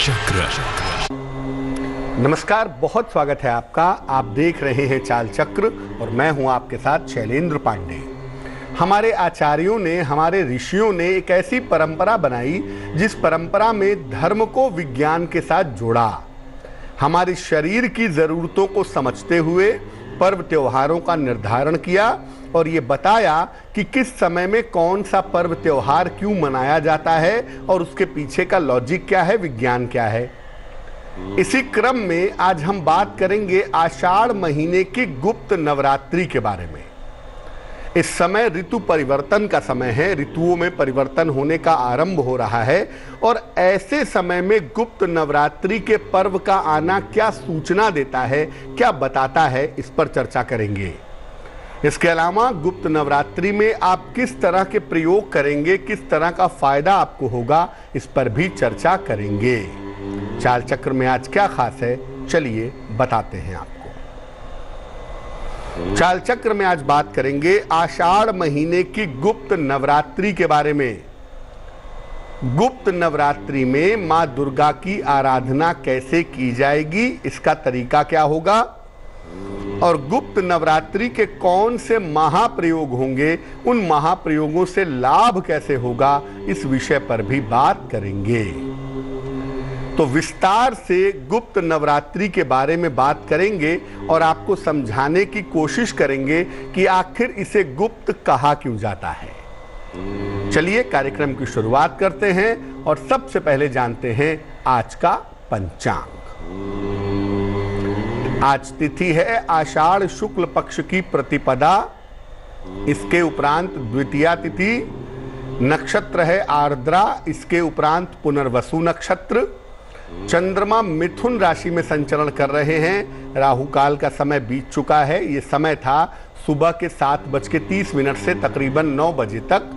चक्र। नमस्कार, बहुत स्वागत है आपका। आप देख रहे हैं चाल चक्र और मैं हूं आपके साथ शैलेंद्र पांडे। हमारे आचार्यों ने, हमारे ऋषियों ने एक ऐसी परंपरा बनाई जिस परंपरा में धर्म को विज्ञान के साथ जोड़ा। हमारे शरीर की ज़रूरतों को समझते हुए पर्व त्योहारों का निर्धारण किया और ये बताया कि किस समय में कौन सा पर्व त्योहार क्यों मनाया जाता है और उसके पीछे का लॉजिक क्या है, विज्ञान क्या है। इसी क्रम में आज हम बात करेंगे आषाढ़ महीने की गुप्त नवरात्रि के बारे में। इस समय ऋतु परिवर्तन का समय है, ऋतुओं में परिवर्तन होने का आरंभ हो रहा है और ऐसे समय में गुप्त नवरात्रि के पर्व का आना क्या सूचना देता है, क्या बताता है, इस पर चर्चा करेंगे। इसके अलावा गुप्त नवरात्रि में आप किस तरह के प्रयोग करेंगे, किस तरह का फायदा आपको होगा, इस पर भी चर्चा करेंगे। चाल चक्र में आज क्या खास है, चलिए बताते हैं आपको। चाल चक्र में आज बात करेंगे आषाढ़ महीने की गुप्त नवरात्रि के बारे में। गुप्त नवरात्रि में मां दुर्गा की आराधना कैसे की जाएगी, इसका तरीका क्या होगा और गुप्त नवरात्रि के कौन से महाप्रयोग होंगे, उन महाप्रयोगों से लाभ कैसे होगा, इस विषय पर भी बात करेंगे। तो विस्तार से गुप्त नवरात्रि के बारे में बात करेंगे और आपको समझाने की कोशिश करेंगे कि आखिर इसे गुप्त कहा क्यों जाता है। चलिए कार्यक्रम की शुरुआत करते हैं और सबसे पहले जानते हैं आज का पंचांग। आज तिथि है आषाढ़ शुक्ल पक्ष की प्रतिपदा, इसके उपरांत द्वितीया तिथि, नक्षत्र है आर्द्रा, इसके उपरांत पुनर्वसु नक्षत्र। चंद्रमा मिथुन राशि में संचरण कर रहे हैं, राहु काल का समय बीत चुका है। ये समय था सुबह के 7:30 से तकरीबन 9 बजे तक।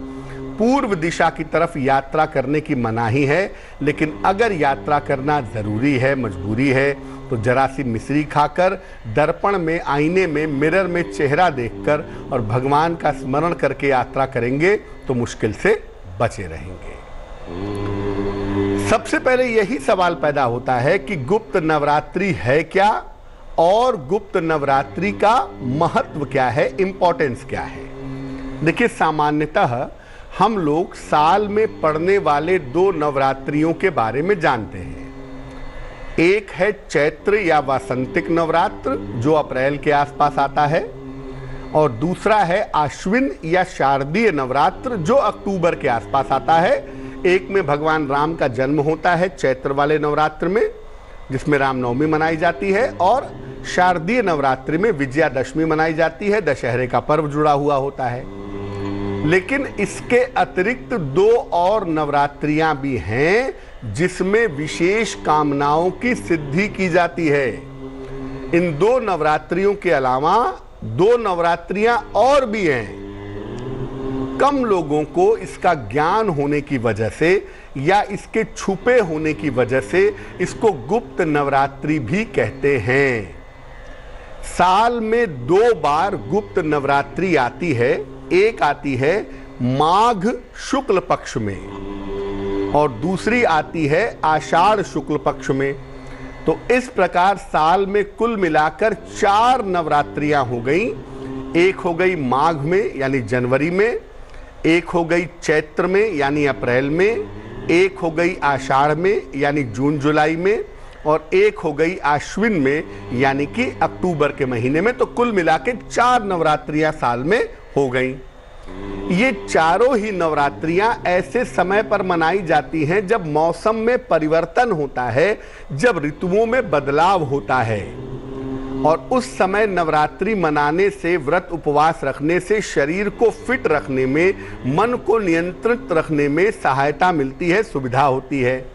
पूर्व दिशा की तरफ यात्रा करने की मनाही है, लेकिन अगर यात्रा करना जरूरी है, मजबूरी है, तो जरा सी मिश्री खाकर दर्पण में, आईने में, मिरर में चेहरा देखकर और भगवान का स्मरण करके यात्रा करेंगे तो मुश्किल से बचे रहेंगे। सबसे पहले यही सवाल पैदा होता है कि गुप्त नवरात्रि है क्या और गुप्त नवरात्रि का महत्व क्या है, इंपॉर्टेंस क्या है। देखिए, सामान्यतः हम लोग साल में पड़ने वाले 2 नवरात्रियों के बारे में जानते हैं। एक है चैत्र या वासंतिक नवरात्र जो अप्रैल के आसपास आता है, और दूसरा है आश्विन या शारदीय नवरात्र जो अक्टूबर के आसपास आता है। एक में भगवान राम का जन्म होता है चैत्र वाले नवरात्र में, जिसमें रामनवमी मनाई जाती है, और शारदीय नवरात्रि में विजयादशमी मनाई जाती है, दशहरे का पर्व जुड़ा हुआ होता है। लेकिन इसके अतिरिक्त 2 और नवरात्रियां भी हैं जिसमें विशेष कामनाओं की सिद्धि की जाती है। इन 2 नवरात्रियों के अलावा 2 नवरात्रियां और भी हैं। कम लोगों को इसका ज्ञान होने की वजह से या इसके छुपे होने की वजह से इसको गुप्त नवरात्रि भी कहते हैं। साल में 2 बार गुप्त नवरात्रि आती है। एक आती है माघ शुक्ल पक्ष में और दूसरी आती है आषाढ़ शुक्ल पक्ष में। तो इस प्रकार साल में कुल मिलाकर 4 नवरात्रियां हो गई। एक हो गई माघ में यानी जनवरी में, एक हो गई चैत्र में यानी अप्रैल में, एक हो गई आषाढ़ में यानी जून जुलाई में, और एक हो गई आश्विन में यानी कि अक्टूबर के महीने में। तो कुल मिला के 4 नवरात्रियां साल में हो गई। ये चारों ही नवरात्रियां ऐसे समय पर मनाई जाती हैं जब मौसम में परिवर्तन होता है, जब ऋतुओं में बदलाव होता है, और उस समय नवरात्रि मनाने से, व्रत उपवास रखने से शरीर को फिट रखने में, मन को नियंत्रित रखने में सहायता मिलती है, सुविधा होती है।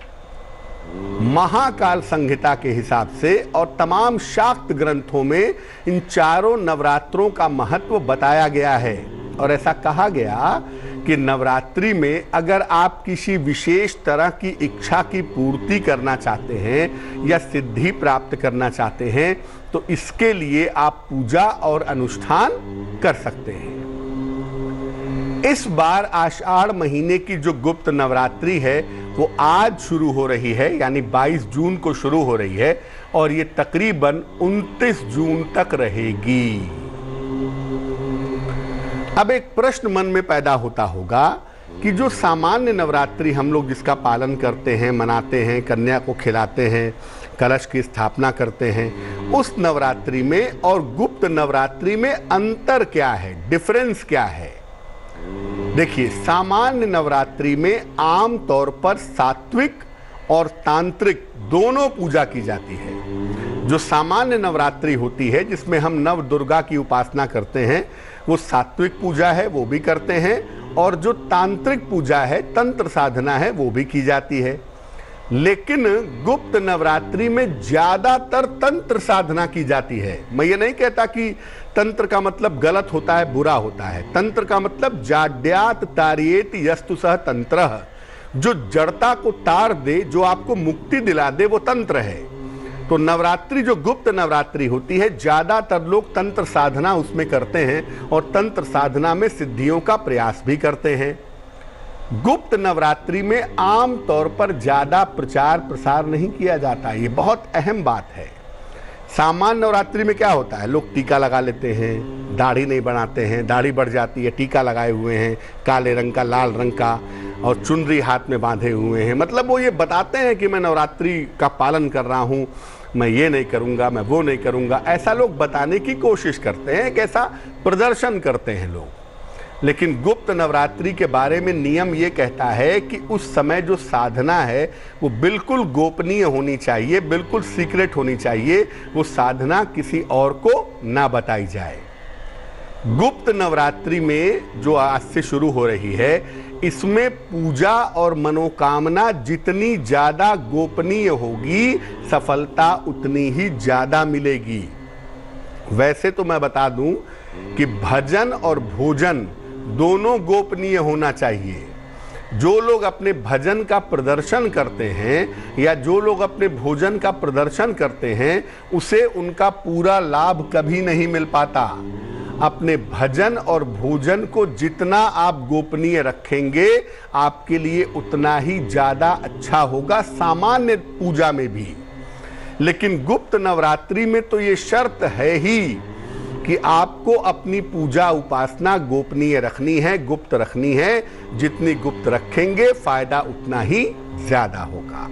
महाकाल संहिता के हिसाब से और तमाम शाक्त ग्रंथों में इन चारों नवरात्रों का महत्व बताया गया है और ऐसा कहा गया कि नवरात्रि में अगर आप किसी विशेष तरह की इच्छा की पूर्ति करना चाहते हैं या सिद्धि प्राप्त करना चाहते हैं तो इसके लिए आप पूजा और अनुष्ठान कर सकते हैं। इस बार आषाढ़ महीने की जो गुप्त नवरात्रि है वो आज शुरू हो रही है, यानी 22 जून को शुरू हो रही है और ये तकरीबन 29 जून तक रहेगी। अब एक प्रश्न मन में पैदा होता होगा कि जो सामान्य नवरात्रि हम लोग जिसका पालन करते हैं, मनाते हैं, कन्या को खिलाते हैं, कलश की स्थापना करते हैं, उस नवरात्रि में और गुप्त नवरात्रि में अंतर क्या है, डिफरेंस क्या है? देखिए, सामान्य नवरात्रि में आम तौर पर सात्विक और तांत्रिक दोनों पूजा की जाती है। जो सामान्य नवरात्रि होती है जिसमें हम नव दुर्गा की उपासना करते हैं, वो सात्विक पूजा है, वो भी करते हैं, और जो तांत्रिक पूजा है, तंत्र साधना है, वो भी की जाती है। लेकिन गुप्त नवरात्रि में ज्यादातर तंत्र साधना की जाती है। मैं ये नहीं कहता कि तंत्र का मतलब गलत होता है, बुरा होता है। तंत्र का मतलब जाड्यात तारियेत यस्तु सह तंत्रः, जो जड़ता को तार दे, जो आपको मुक्ति दिला दे, वो तंत्र है। तो नवरात्रि जो गुप्त नवरात्रि होती है, ज्यादातर लोग तंत्र साधना उसमें करते हैं और तंत्र साधना में सिद्धियों का प्रयास भी करते हैं। गुप्त नवरात्रि में आम तौर पर ज्यादा प्रचार प्रसार नहीं किया जाता, ये बहुत अहम बात है। सामान्य नवरात्रि में क्या होता है, लोग टीका लगा लेते हैं, दाढ़ी नहीं बनाते हैं, दाढ़ी बढ़ जाती है, टीका लगाए हुए हैं काले रंग का, लाल रंग का, और चुनरी हाथ में बांधे हुए हैं। मतलब वो ये बताते हैं कि मैं नवरात्रि का पालन कर रहा हूँ, मैं ये नहीं करूँगा, मैं वो नहीं करूँगा, ऐसा लोग बताने की कोशिश करते हैं, एक ऐसा प्रदर्शन करते हैं लोग। लेकिन गुप्त नवरात्रि के बारे में नियम ये कहता है कि उस समय जो साधना है वो बिल्कुल गोपनीय होनी चाहिए, बिल्कुल सीक्रेट होनी चाहिए, वो साधना किसी और को ना बताई जाए। गुप्त नवरात्रि में जो आज से शुरू हो रही है, इसमें पूजा और मनोकामना जितनी ज्यादा गोपनीय होगी, सफलता उतनी ही ज्यादा मिलेगी। वैसे तो मैं बता दूं कि भजन और भोजन दोनों गोपनीय होना चाहिए। जो लोग अपने भजन का प्रदर्शन करते हैं या जो लोग अपने भोजन का प्रदर्शन करते हैं, उसे उनका पूरा लाभ कभी नहीं मिल पाता। अपने भजन और भोजन को जितना आप गोपनीय रखेंगे, आपके लिए उतना ही ज्यादा अच्छा होगा, सामान्य पूजा में भी। लेकिन गुप्त नवरात्रि में तो ये शर्त है ही कि आपको अपनी पूजा उपासना गोपनीय रखनी है, गुप्त रखनी है। जितनी गुप्त रखेंगे, फायदा उतना ही ज्यादा होगा।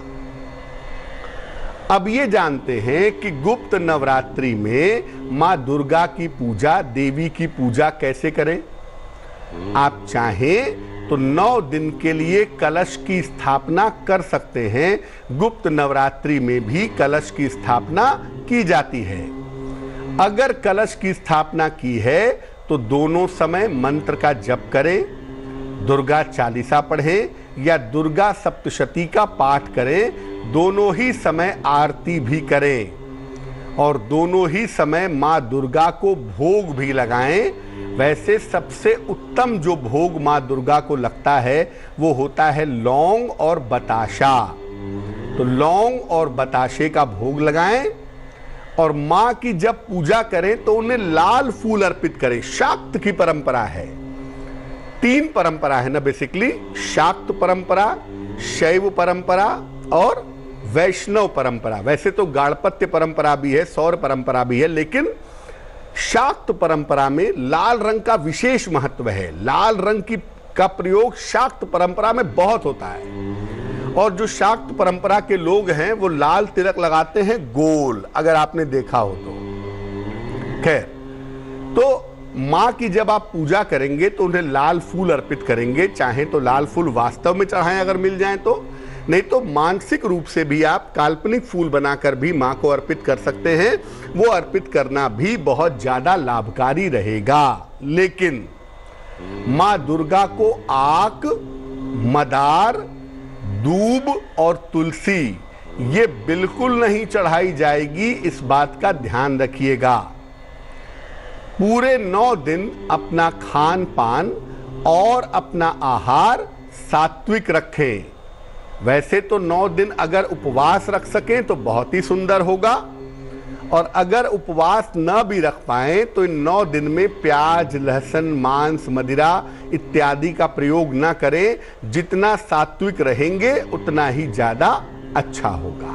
अब ये जानते हैं कि गुप्त नवरात्रि में मां दुर्गा की पूजा, देवी की पूजा कैसे करें। आप चाहें तो 9 दिन के लिए कलश की स्थापना कर सकते हैं। गुप्त नवरात्रि में भी कलश की स्थापना की जाती है। अगर कलश की स्थापना की है तो दोनों समय मंत्र का जप करें, दुर्गा चालीसा पढ़ें या दुर्गा सप्तशती का पाठ करें। दोनों ही समय आरती भी करें और दोनों ही समय माँ दुर्गा को भोग भी लगाएं। वैसे सबसे उत्तम जो भोग माँ दुर्गा को लगता है वो होता है लौंग और बताशा। तो लौंग और बताशे का भोग लगाएं और माँ की जब पूजा करें तो उन्हें लाल फूल अर्पित करें। शाक्त की परंपरा है, 3 परंपरा है ना बेसिकली, शाक्त परंपरा, शैव परंपरा और वैष्णव परंपरा। वैसे तो गाणपत्य परंपरा भी है, सौर परंपरा भी है, लेकिन शाक्त परंपरा में लाल रंग का विशेष महत्व है। लाल रंग का प्रयोग शाक्त परंपरा में बहुत होता है। और जो शाक्त परंपरा के लोग हैं वो लाल तिलक लगाते हैं गोल, अगर आपने देखा हो तो। खैर, तो माँ की जब आप पूजा करेंगे तो उन्हें लाल फूल अर्पित करेंगे। चाहे तो लाल फूल वास्तव में चढ़ाएं अगर मिल जाएं तो, नहीं तो मानसिक रूप से भी आप काल्पनिक फूल बनाकर भी माँ को अर्पित कर सकते हैं। वो अर्पित करना भी बहुत ज्यादा लाभकारी रहेगा। लेकिन माँ दुर्गा को आक, मदार, दूब और तुलसी ये बिल्कुल नहीं चढ़ाई जाएगी, इस बात का ध्यान रखिएगा। पूरे 9 दिन अपना खान पान और अपना आहार सात्विक रखें। वैसे तो 9 दिन अगर उपवास रख सकें तो बहुत ही सुंदर होगा, और अगर उपवास न भी रख पाए तो इन 9 दिन में प्याज, लहसुन, मांस, मदिरा इत्यादि का प्रयोग न करें। जितना सात्विक रहेंगे उतना ही ज्यादा अच्छा होगा।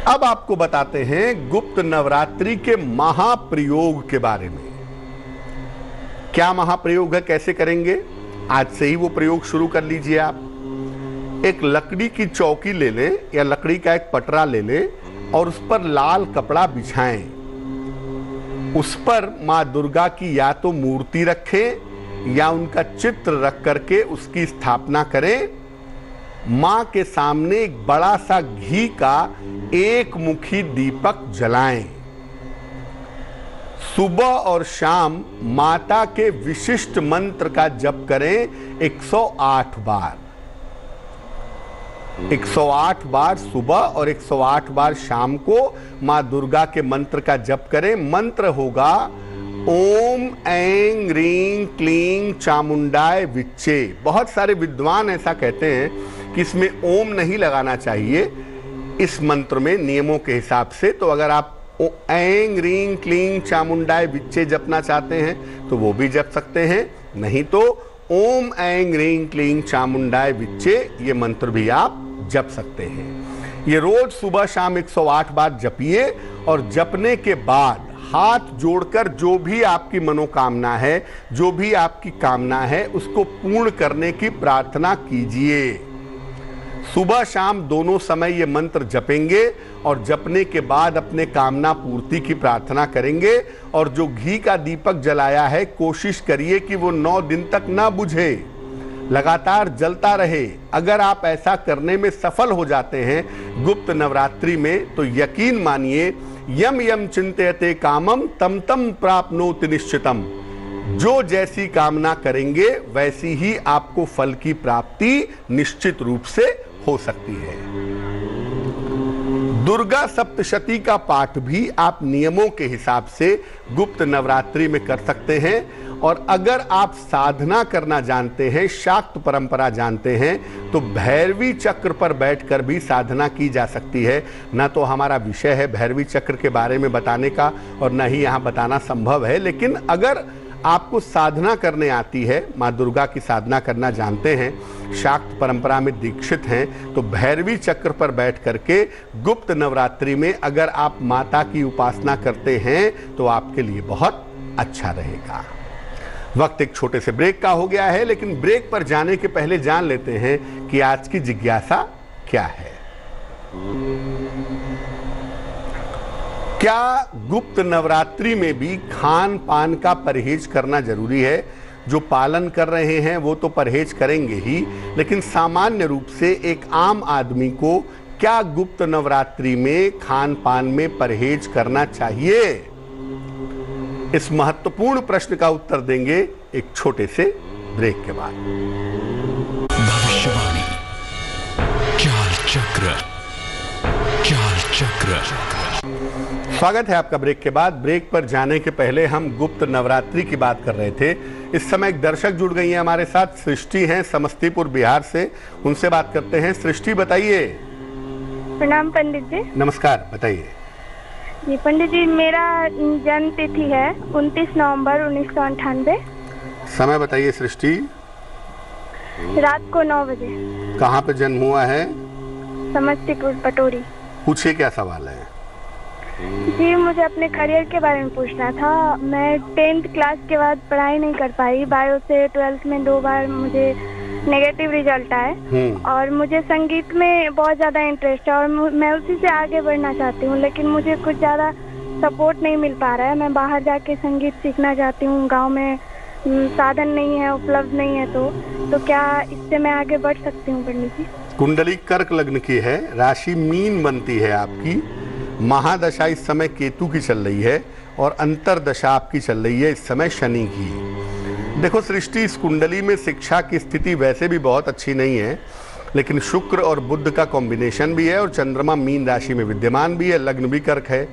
अब आपको बताते हैं गुप्त नवरात्रि के महाप्रयोग के बारे में। क्या महाप्रयोग है, कैसे करेंगे? आज से ही वो प्रयोग शुरू कर लीजिए। आप एक लकड़ी की चौकी ले लें या लकड़ी का एक पटरा ले लें और उस पर लाल कपड़ा बिछाएं। उस पर मां दुर्गा की या तो मूर्ति रखें या उनका चित्र रख करके उसकी स्थापना करें। मां के सामने एक बड़ा सा घी का एक मुखी दीपक जलाएं। सुबह और शाम माता के विशिष्ट मंत्र का जप करें 108 बार। 108 बार सुबह और 108 बार शाम को मां दुर्गा के मंत्र का जप करें। मंत्र होगा ओम ऐं ह्रीं क्लीं चामुंडाय विच्चे। बहुत सारे विद्वान ऐसा कहते हैं कि इसमें ओम नहीं लगाना चाहिए इस मंत्र में नियमों के हिसाब से। तो अगर आप ऐं ह्रीं क्लीं चामुंडाय विच्चे जपना चाहते हैं तो वो भी जप सकते हैं, नहीं तो ओम ऐं ह्रीं क्लीं चामुंडाय विच्चे ये मंत्र भी आप जप सकते हैं। ये रोज सुबह शाम 108 बार जपिए और जपने के बाद हाथ जोड़कर जो भी आपकी मनोकामना है, जो भी आपकी कामना है, उसको पूर्ण करने की प्रार्थना कीजिए। सुबह शाम दोनों समय ये मंत्र जपेंगे और जपने के बाद अपने कामना पूर्ति की प्रार्थना करेंगे। और जो घी का दीपक जलाया है कोशिश करिए कि वो 9 दिन तक ना बुझे, लगातार जलता रहे। अगर आप ऐसा करने में सफल हो जाते हैं गुप्त नवरात्रि में तो यकीन मानिए यम यम चिंतयते कामम तम तम प्राप्नोति निश्चितम। जो जैसी कामना करेंगे वैसी ही आपको फल की प्राप्ति निश्चित रूप से हो सकती है। दुर्गा सप्तशती का पाठ भी आप नियमों के हिसाब से गुप्त नवरात्रि में कर सकते हैं। और अगर आप साधना करना जानते हैं, शाक्त परंपरा जानते हैं, तो भैरवी चक्र पर बैठकर भी साधना की जा सकती है। ना तो हमारा विषय है भैरवी चक्र के बारे में बताने का और न ही यहाँ बताना संभव है, लेकिन अगर आपको साधना करने आती है, माँ दुर्गा की साधना करना जानते हैं, शाक्त परंपरा में दीक्षित हैं, तो भैरवी चक्र पर बैठ करके गुप्त नवरात्रि में अगर आप माता की उपासना करते हैं तो आपके लिए बहुत अच्छा रहेगा। वक्त एक छोटे से ब्रेक का हो गया है, लेकिन ब्रेक पर जाने के पहले जान लेते हैं कि आज की जिज्ञासा क्या है। क्या गुप्त नवरात्रि में भी खान पान का परहेज करना जरूरी है? जो पालन कर रहे हैं वो तो परहेज करेंगे ही, लेकिन सामान्य रूप से एक आम आदमी को क्या गुप्त नवरात्रि में खान पान में परहेज करना चाहिए? इस महत्वपूर्ण प्रश्न का उत्तर देंगे एक छोटे से ब्रेक के बाद। भविष्यवाणी चाल चक्र, चाल चक्र। स्वागत है आपका ब्रेक के बाद। ब्रेक पर जाने के पहले हम गुप्त नवरात्रि की बात कर रहे थे। इस समय एक दर्शक जुड़ गई हैं हमारे साथ, सृष्टि हैं समस्तीपुर बिहार से, उनसे बात करते हैं। सृष्टि बताइए। प्रणाम पंडित जी। नमस्कार, बताइए। जी पंडित जी, मेरा जन्म तिथि है 29 नवंबर 1998। समय बताइए सृष्टि। रात को 9 बजे। कहाँ पे जन्म हुआ है? समस्तीपुर पटोरी। पूछिए, क्या सवाल है? जी, मुझे अपने करियर के बारे में पूछना था। मैं 10th क्लास के बाद पढ़ाई नहीं कर पाई। बायो से 12th में 2 बार मुझे नेगेटिव रिजल्ट आए और मुझे संगीत में बहुत ज़्यादा इंटरेस्ट है और मैं उसी से आगे बढ़ना चाहती हूँ, लेकिन मुझे कुछ ज़्यादा सपोर्ट नहीं मिल पा रहा है। मैं बाहर जाके संगीत सीखना चाहती हूँ, गांव में साधन नहीं है, उपलब्ध नहीं है, तो क्या इससे मैं आगे बढ़ सकती हूँ पंडित जी? कुंडली कर्क लग्न की है, राशि मीन बनती है आपकी। महादशा इस समय केतु की चल रही है और अंतरदशा आपकी चल रही है इस समय शनि की। देखो सृष्टि, इस कुंडली में शिक्षा की स्थिति वैसे भी बहुत अच्छी नहीं है, लेकिन शुक्र और बुध का कॉम्बिनेशन भी है और चंद्रमा मीन राशि में विद्यमान भी है, लग्न भी कर्क है।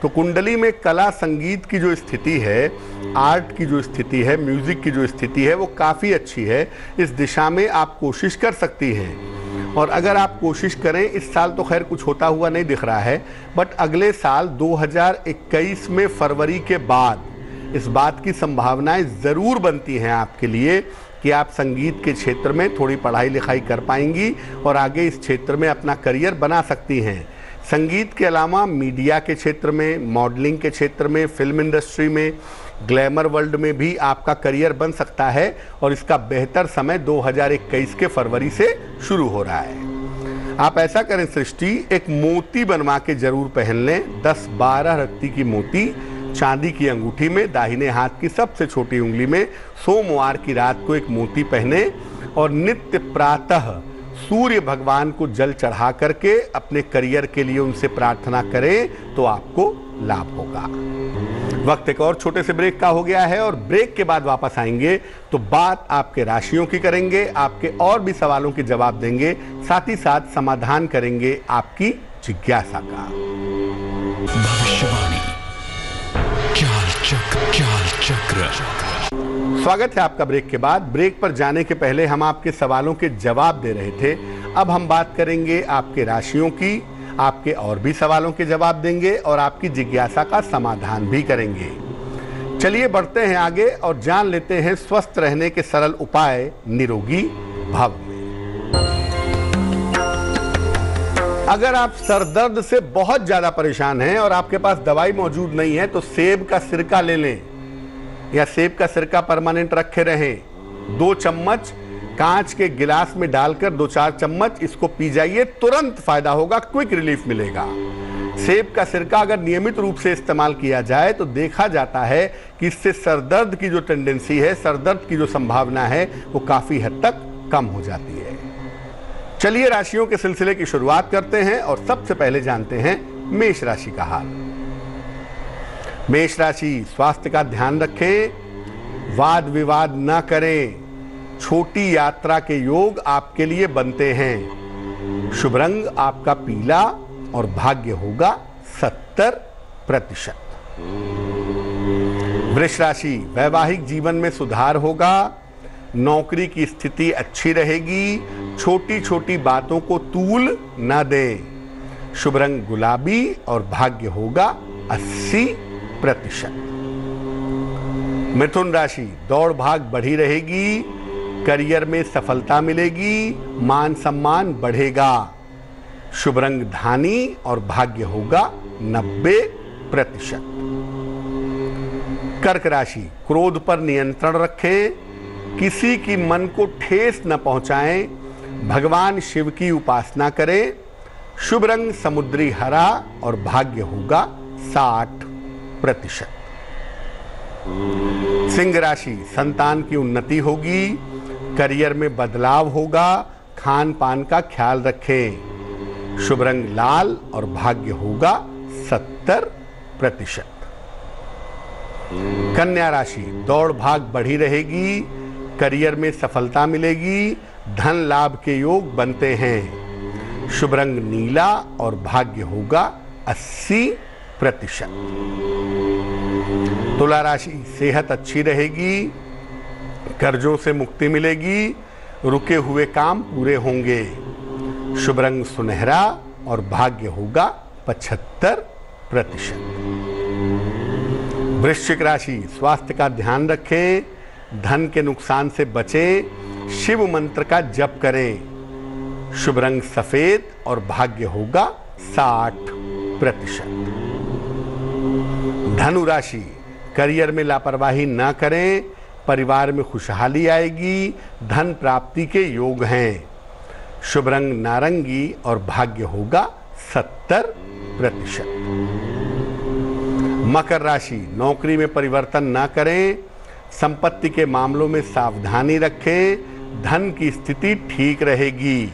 तो कुंडली में कला संगीत की जो स्थिति है, आर्ट की जो स्थिति है, म्यूजिक की जो स्थिति है, वो काफ़ी अच्छी है। इस दिशा में आप कोशिश कर सकती हैं और अगर आप कोशिश करें, इस साल तो खैर कुछ होता हुआ नहीं दिख रहा है, बट अगले साल 2021 में फरवरी के बाद इस बात की संभावनाएं ज़रूर बनती हैं आपके लिए कि आप संगीत के क्षेत्र में थोड़ी पढ़ाई लिखाई कर पाएंगी और आगे इस क्षेत्र में अपना करियर बना सकती हैं। संगीत के अलावा मीडिया के क्षेत्र में, मॉडलिंग के क्षेत्र में, फिल्म इंडस्ट्री में, ग्लैमर वर्ल्ड में भी आपका करियर बन सकता है और इसका बेहतर समय 2021 के फरवरी से शुरू हो रहा है। आप ऐसा करें सृष्टि, एक मोती बनवा के जरूर पहन लें। 10-12 रत्ती की मोती चांदी की अंगूठी में, दाहिने हाथ की सबसे छोटी उंगली में सोमवार की रात को एक मोती पहने और नित्य प्रातः सूर्य भगवान को जल चढ़ा करके अपने करियर के लिए उनसे प्रार्थना करें तो आपको लाभ होगा। वक्त एक और छोटे से ब्रेक का हो गया है और ब्रेक के बाद वापस आएंगे तो बात आपके राशियों की करेंगे, आपके और भी सवालों के जवाब देंगे, साथ ही साथ समाधान करेंगे आपकी जिज्ञासा का। भविष्यवाणी, ज्ञान चक्र। स्वागत है आपका ब्रेक के बाद। ब्रेक पर जाने के पहले हम आपके सवालों के जवाब दे रहे थे। अब हम बात करेंगे आपके राशियों की, आपके और भी सवालों के जवाब देंगे और आपकी जिज्ञासा का समाधान भी करेंगे। चलिए बढ़ते हैं आगे और जान लेते हैं स्वस्थ रहने के सरल उपाय निरोगी भव में। अगर आप सरदर्द से बहुत ज्यादा परेशान हैं और आपके पास दवाई मौजूद नहीं है तो सेब का सिरका ले लें या सेब का सिरका परमानेंट रखे रहें। 2 चम्मच कांच के गिलास में डालकर 2-4 चम्मच इसको पी जाइए, तुरंत फायदा होगा, क्विक रिलीफ मिलेगा। सेब का सिरका अगर नियमित रूप से इस्तेमाल किया जाए तो देखा जाता है कि इससे सरदर्द की जो टेंडेंसी है, सरदर्द की जो संभावना है, वो काफी हद तक कम हो जाती है। चलिए राशियों के सिलसिले की शुरुआत करते हैं और सबसे पहले जानते हैं मेष राशि का हाल। मेष राशि, स्वास्थ्य का ध्यान रखें, वाद विवाद न करें, छोटी यात्रा के योग आपके लिए बनते हैं। शुभ रंग आपका पीला और भाग्य होगा 70%। वृष राशि, वैवाहिक जीवन में सुधार होगा, नौकरी की स्थिति अच्छी रहेगी, छोटी छोटी बातों को तूल न दें। शुभ रंग गुलाबी और भाग्य होगा 80%। मिथुन राशि, दौड़ भाग बढ़ी रहेगी, करियर में सफलता मिलेगी, मान सम्मान बढ़ेगा। शुभ रंग धानी और भाग्य होगा 90%। कर्क राशि, क्रोध पर नियंत्रण रखें, किसी की मन को ठेस न पहुंचाएं, भगवान शिव की उपासना करें। शुभ रंग समुद्री हरा और भाग्य होगा 60%। सिंह राशि, संतान की उन्नति होगी, करियर में बदलाव होगा, खान पान का ख्याल रखें। शुभ रंग लाल और भाग्य होगा 70%। कन्या राशि, दौड़ भाग बढ़ी रहेगी, करियर में सफलता मिलेगी, धन लाभ के योग बनते हैं। शुभ रंग नीला और भाग्य होगा 80%। तुला राशि, सेहत अच्छी रहेगी, कर्जों से मुक्ति मिलेगी, रुके हुए काम पूरे होंगे। शुभ रंग सुनहरा और भाग्य होगा 75%। वृश्चिक राशि, स्वास्थ्य का ध्यान रखें, धन के नुकसान से बचें, शिव मंत्र का जप करें। शुभ रंग सफेद और भाग्य होगा 60%। धनु राशि, करियर में लापरवाही न करें, परिवार में खुशहाली आएगी, धन प्राप्ति के योग हैं। शुभ रंग नारंगी और भाग्य होगा 70%। मकर राशि, नौकरी में परिवर्तन न करें, संपत्ति के मामलों में सावधानी रखें, धन की स्थिति ठीक रहेगी।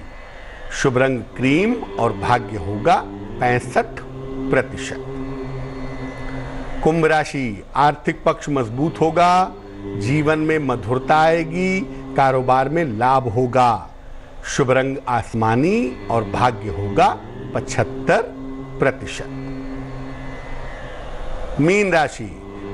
शुभ रंग क्रीम और भाग्य होगा 65%। कुंभ राशि, आर्थिक पक्ष मजबूत होगा, जीवन में मधुरता आएगी, कारोबार में लाभ होगा। शुभ रंग आसमानी और भाग्य होगा 75%। मीन राशि,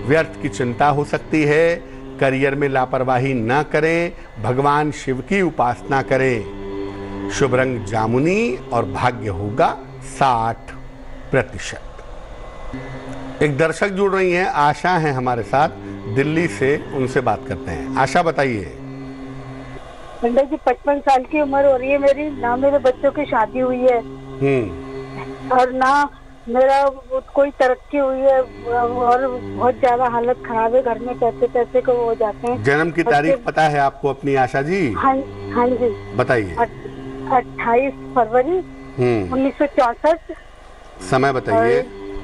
व्यर्थ की चिंता हो सकती है, करियर में लापरवाही न करें, भगवान शिव की उपासना करें। शुभ रंग जामुनी और भाग्य होगा 60%। एक दर्शक जुड़ रही हैं, आशा हैं हमारे साथ दिल्ली से, उनसे बात करते हैं। आशा बताइए। पंडित जी 55 साल की उम्र हो रही है मेरी, ना मेरे बच्चों की शादी हुई है और ना मेरा कोई तरक्की हुई है और बहुत ज्यादा हालत खराब है, घर में पैसे को हो जाते हैं। जन्म की तारीख पता है आपको अपनी आशा जी? हाँ जी बताइए। 28 फरवरी 1964। समय बताइए।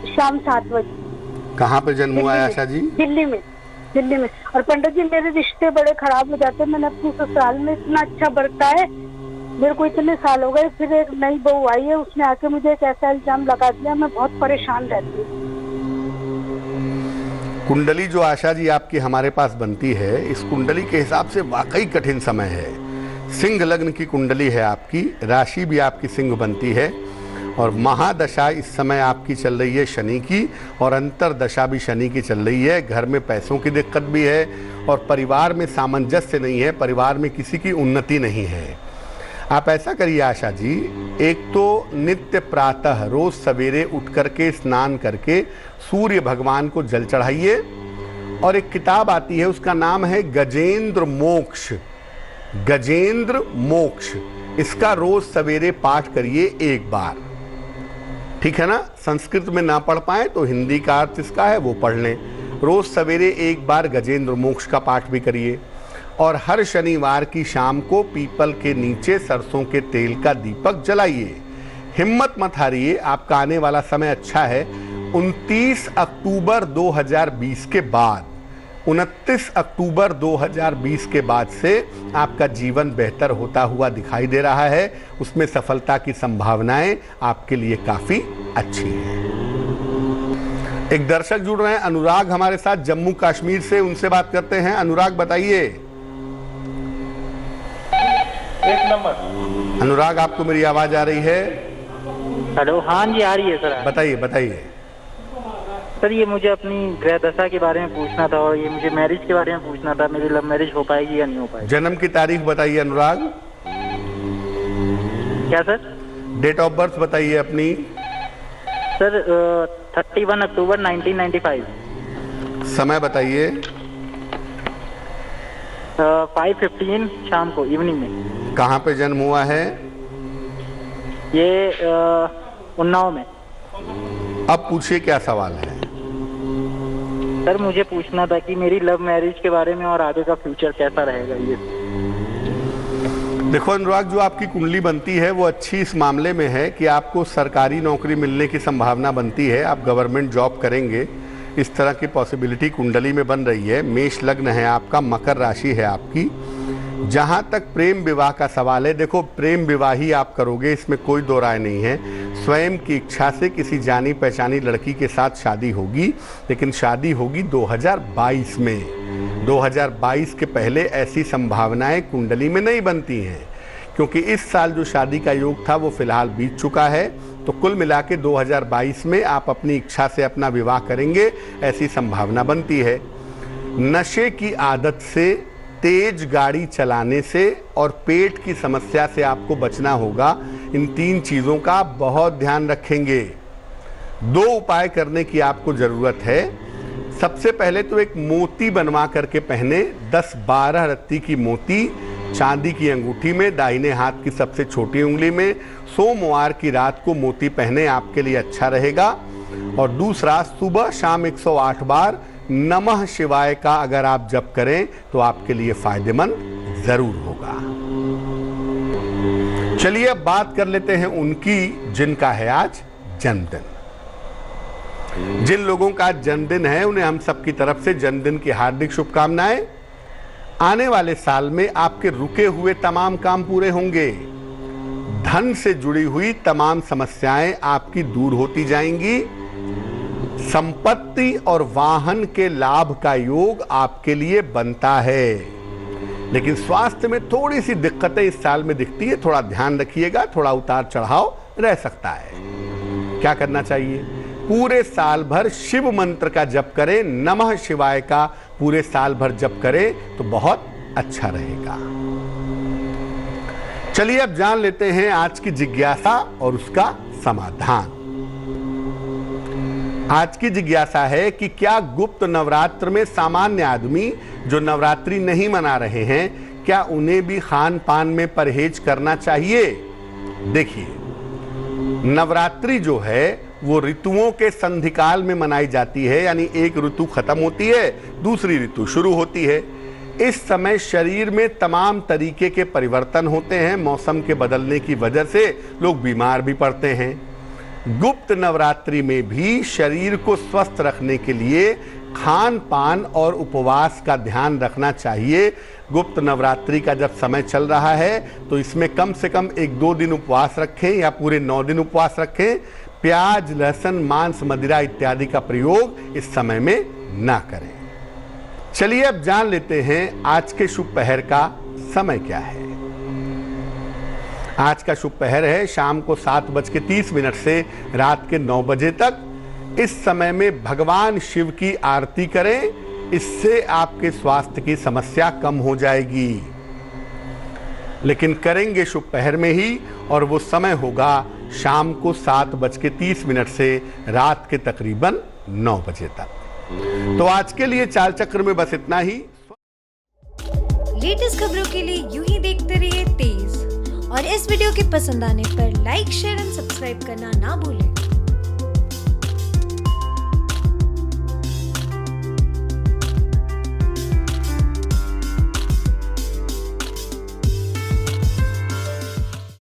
शाम 7 बजे। कहाँ पे जन्म हुआ है आशा जी? दिल्ली में। और पंडित जी मेरे रिश्ते बड़े खराब हो जाते हैं। मैंने अपनी ससुराल में इतना अच्छा बरता है, मेरे को इतने साल हो गए, फिर एक नई बहू आई है, उसने आके मुझे एक ऐसा इल्जाम लगा दिया, मैं बहुत परेशान रहती हूँ। कुंडली जो आशा जी आपकी हमारे पास बनती है, इस कुंडली के हिसाब से वाकई कठिन समय है। सिंह लग्न की कुंडली है आपकी, राशि भी आपकी सिंह बनती है और महादशा इस समय आपकी चल रही है शनि की, और अंतरदशा भी शनि की चल रही है। घर में पैसों की दिक्कत भी है और परिवार में सामंजस्य नहीं है, परिवार में किसी की उन्नति नहीं है। आप ऐसा करिए आशा जी, एक तो नित्य प्रातः रोज सवेरे उठ करके स्नान करके सूर्य भगवान को जल चढ़ाइए, और एक किताब आती है उसका नाम है गजेंद्र मोक्ष। गजेंद्र मोक्ष, इसका रोज सवेरे पाठ करिए एक बार, ठीक है ना? संस्कृत में ना पढ़ पाए तो हिंदी का अर्थ इसका है वो पढ़ लें। रोज सवेरे एक बार गजेंद्र मोक्ष का पाठ भी करिए, और हर शनिवार की शाम को पीपल के नीचे सरसों के तेल का दीपक जलाइए। हिम्मत मत हारिए, आपका आने वाला समय अच्छा है। 29 अक्टूबर 2020 के बाद, 29 अक्टूबर 2020 के बाद से आपका जीवन बेहतर होता हुआ दिखाई दे रहा है। उसमें सफलता की संभावनाएं आपके लिए काफी अच्छी हैं। एक दर्शक जुड़ रहे हैं, अनुराग हमारे साथ जम्मू कश्मीर से, उनसे बात करते हैं। अनुराग बताइए। एक नंबर। अनुराग, आपको मेरी आवाज आ रही है? हेलो, हाँ जी आ रही है सर। बताइए बताइए। सर ये मुझे अपनी ग्रह दशा के बारे में पूछना था, और ये मुझे मैरिज के बारे में पूछना था, मेरी लव मैरिज हो पाएगी या नहीं हो पाएगी। जन्म की तारीख बताइए अनुराग। क्या सर? डेट ऑफ बर्थ बताइए अपनी। सर 31 अक्टूबर 1995। समय बताइए। 5:15 शाम को, इवनिंग में। कहाँ पे जन्म हुआ है? ये उन्नाव में। अब पूछिए क्या सवाल है। सर मुझे पूछना था कि मेरी लव मैरिज के बारे में और आगे का फ्यूचर कैसा रहेगा ये। देखो अनुराग, जो आपकी कुंडली बनती है वो अच्छी इस मामले में है कि आपको सरकारी नौकरी मिलने की संभावना बनती है, आप गवर्नमेंट जॉब करेंगे, इस तरह की पॉसिबिलिटी कुंडली में बन रही है। मेष लग्न है आपका, मकर राशि है आपकी। जहाँ तक प्रेम विवाह का सवाल है, देखो प्रेम विवाह ही आप करोगे, इसमें कोई दो राय नहीं है। स्वयं की इच्छा से किसी जानी पहचानी लड़की के साथ शादी होगी, लेकिन शादी होगी 2022 में। 2022 के पहले ऐसी संभावनाएं कुंडली में नहीं बनती हैं, क्योंकि इस साल जो शादी का योग था वो फिलहाल बीत चुका है। तो कुल मिला के 2022 में आप अपनी इच्छा से अपना विवाह करेंगे, ऐसी संभावना बनती है। नशे की आदत से, तेज गाड़ी चलाने से और पेट की समस्या से आपको बचना होगा। इन 3 चीज़ों का आप बहुत ध्यान रखेंगे। 2 उपाय करने की आपको ज़रूरत है। सबसे पहले तो एक मोती बनवा करके पहने, 10-12 रत्ती की मोती चांदी की अंगूठी में, दाहिने हाथ की सबसे छोटी उंगली में। सोमवार की रात को मोती पहने, आपके लिए अच्छा रहेगा। और दूसरा, सुबह शाम 108 बार नमः शिवाय का अगर आप जप करें तो आपके लिए फायदेमंद जरूर होगा। चलिए अब बात कर लेते हैं उनकी जिनका है आज जन्मदिन। जिन लोगों का आज जन्मदिन है उन्हें हम सबकी तरफ से जन्मदिन की हार्दिक शुभकामनाएं। आने वाले साल में आपके रुके हुए तमाम काम पूरे होंगे। धन से जुड़ी हुई तमाम समस्याएं आपकी दूर होती जाएंगी। संपत्ति और वाहन के लाभ का योग आपके लिए बनता है, लेकिन स्वास्थ्य में थोड़ी सी दिक्कतें इस साल में दिखती है, थोड़ा ध्यान रखिएगा। थोड़ा उतार चढ़ाव रह सकता है। क्या करना चाहिए? पूरे साल भर शिव मंत्र का जप करें, नमः शिवाय का पूरे साल भर जप करें तो बहुत अच्छा रहेगा। चलिए अब जान लेते हैं आज की जिज्ञासा और उसका समाधान। आज की जिज्ञासा है कि क्या गुप्त नवरात्र में सामान्य आदमी जो नवरात्रि नहीं मना रहे हैं, क्या उन्हें भी खान पान में परहेज करना चाहिए? देखिए, नवरात्रि जो है वो ऋतुओं के संधिकाल में मनाई जाती है, यानी एक ऋतु खत्म होती है, दूसरी ऋतु शुरू होती है। इस समय शरीर में तमाम तरीके के परिवर्तन होते हैं। मौसम के बदलने की वजह से लोग बीमार भी पड़ते हैं। गुप्त नवरात्रि में भी शरीर को स्वस्थ रखने के लिए खान पान और उपवास का ध्यान रखना चाहिए। गुप्त नवरात्रि का जब समय चल रहा है तो इसमें कम से कम 1-2 दिन उपवास रखें या पूरे 9 दिन उपवास रखें। प्याज, लहसुन, मांस, मदिरा इत्यादि का प्रयोग इस समय में ना करें। चलिए अब जान लेते हैं आज के शुभ पहर का समय क्या है। आज का शुभ पहर है शाम को 7:30 से रात के 9 बजे तक। इस समय में भगवान शिव की आरती करें, इससे आपके स्वास्थ्य की समस्या कम हो जाएगी। लेकिन करेंगे शुभ पहर में ही, और वो समय होगा शाम को 7:30 से रात के तकरीबन 9 बजे तक। तो आज के लिए चाल चक्र में बस इतना ही। लेटेस्ट खबरों के लिए यूं ही देखते रहिए तेज, और इस वीडियो के पसंद आने पर लाइक, शेयर एंड सब्सक्राइब करना ना भूलें।